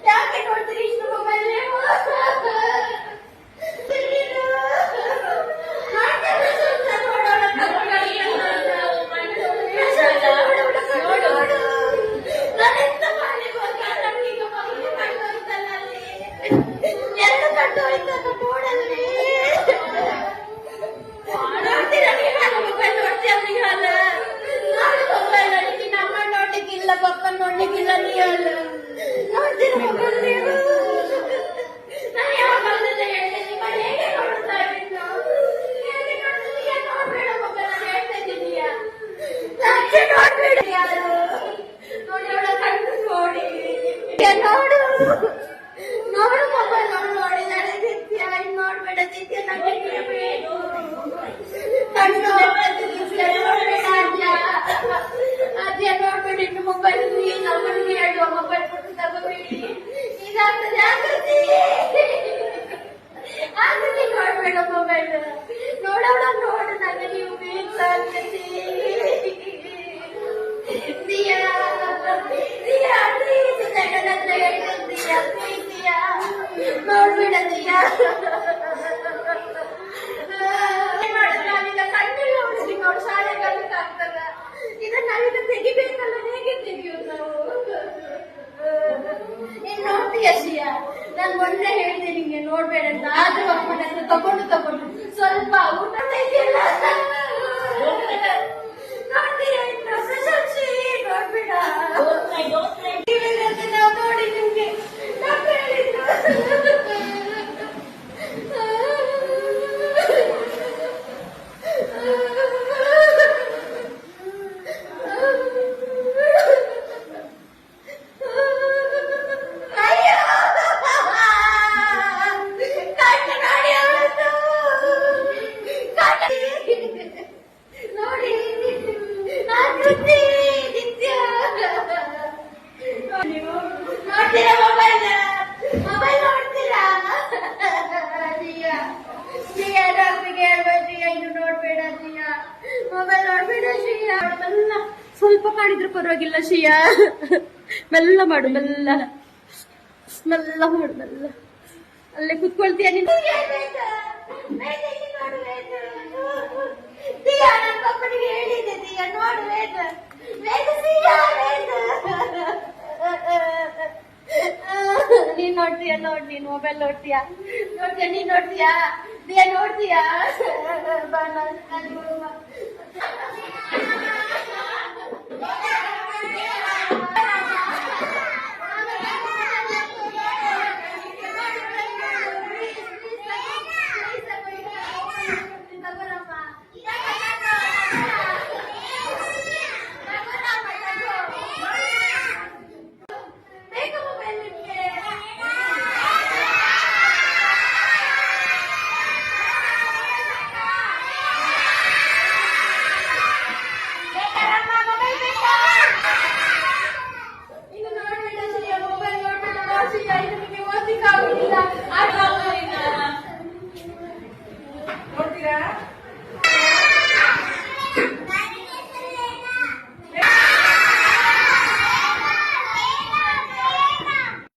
ಯಾಕೆ ನೋಡ್ತೀರಿ ಇಷ್ಟು ಮೊಬೈಲ್ ನೀವು? ಪಪ್ಪನ್ ನೋಡ್ಲಿಕ್ಕಿಲ್ಲ ನೀವು ನೋಡ್ತೀರ ಮೊಬೈಲ್ ನೀವು? ನಾನು ಯಾವಾಗ ಹೇಳ್ತೇನೆ ಹೇಗೆ ನೋಡ್ತಾ ಇದ್ದೀನಿ ನೋಡ್ಬೇಡ ಮೊಬೈಲ್ ಹೇಳ್ತಾ ಇದ್ದೀನಿಯಾ ನೋಡ್ಬೇಡ ಯಾರು ನೋಡಿ ಅವಳ ಕಣ್ಣು ನೋಡಿ ನೋಡು ನೋಡು ಮೊಬೈಲ್ ನೋಡಿದಾಳೆ ದಿತ್ಯ ಇನ್ನು ನೋಡ್ಬೇಡ ದಿತ್ಯ ನನಗೆ ಕಣ್ಣು ನೋಡ್ಬೇಡ ಅಜ್ಜ ನೋಡ್ಬೇಡಿ ಇನ್ನು ಮೊಬೈಲ್ ನಮ್ಮನಿಗೆ ಹೇಳುವ ಮೊಬೈಲ್ ಕೊಟ್ಟು ತಗೋಬೇಡಿ ಇದಾಗ್ತದೆ ಆಕೃತಿ ನೋಡ್ಬೇಡ ಮೊಬೈಲ್ ನೋಡೋಣ ನೋಡು ನನಗೆ ನೀವು ಬೇಕು ಆಕೃತಿ ದಿಯಾ ದಿಯಾ ಪ್ಲೀಸ್ ನನ್ನ ಹತ್ರ ಹೇಳ್ತಿದ್ದೀಯಾ ಪ್ಲೀಸ್ ದಿಯಾ ನೋಡ್ಬೇಡ ದಿಯಾ ನಾವೀಗ ಕಣ್ಣೆಲ್ಲ ಉಳಿಸ್ಲಿಕ್ಕೆ ಅವ್ರು ಶಾಲೆ ಕಲಿತಾಗ್ತದ ಇದನ್ನ ನಾವೀಗ ತೆಗಿಬೇಕಲ್ಲ ಹೇಗೆ ತೆಗಿಯೋದು ನಾವು? ನೀನ್ ನೋಡ್ತೀಯ ಶಿಯಾ ನಾನು ಮೊನ್ನೆ ಹೇಳ್ದೆ ನಿಂಗೆ ನೋಡ್ಬೇಡ ಅಂತ ಆದ್ರೂ ಅಮ್ಮನ ಹತ್ರ ತಗೊಂಡು ಸ್ವಲ್ಪ ಊಟ ತೆಗಿಯಲ್ಲ ನೋಡ್ತೀಯ ಇನ್ನು ಪ್ರಶಂಸಿ ನೋಡ್ಬೇಡ ನಾವು ನೋಡಿ ನಿಮ್ಗೆ ಡಾಕ್ಟರ್ ಹೇಳಿದ್ರು ಸ್ವಲ್ಪ ಮಾಡಿದ್ರು ಪರವಾಗಿಲ್ಲ ಶಿಯಾ ಮೆಲ್ಲ ಮಾಡು ಮೆಲ್ಲ ಮೆಲ್ಲ ಮಾಡು ಮೆಲ್ಲ ಅಲ್ಲೇ ಕುತ್ಕೊಳ್ತೀಯ ನೀನು ನೀನ್ ನೋಡ್ತೀಯ ನೋಡ್ ನೀನ್ ಮೊಬೈಲ್ ನೋಡ್ತೀಯಾ ನೀನ್ ನೋಡ್ತೀಯಾ ದಿಯಾ ನೋಡ್ತೀಯಾ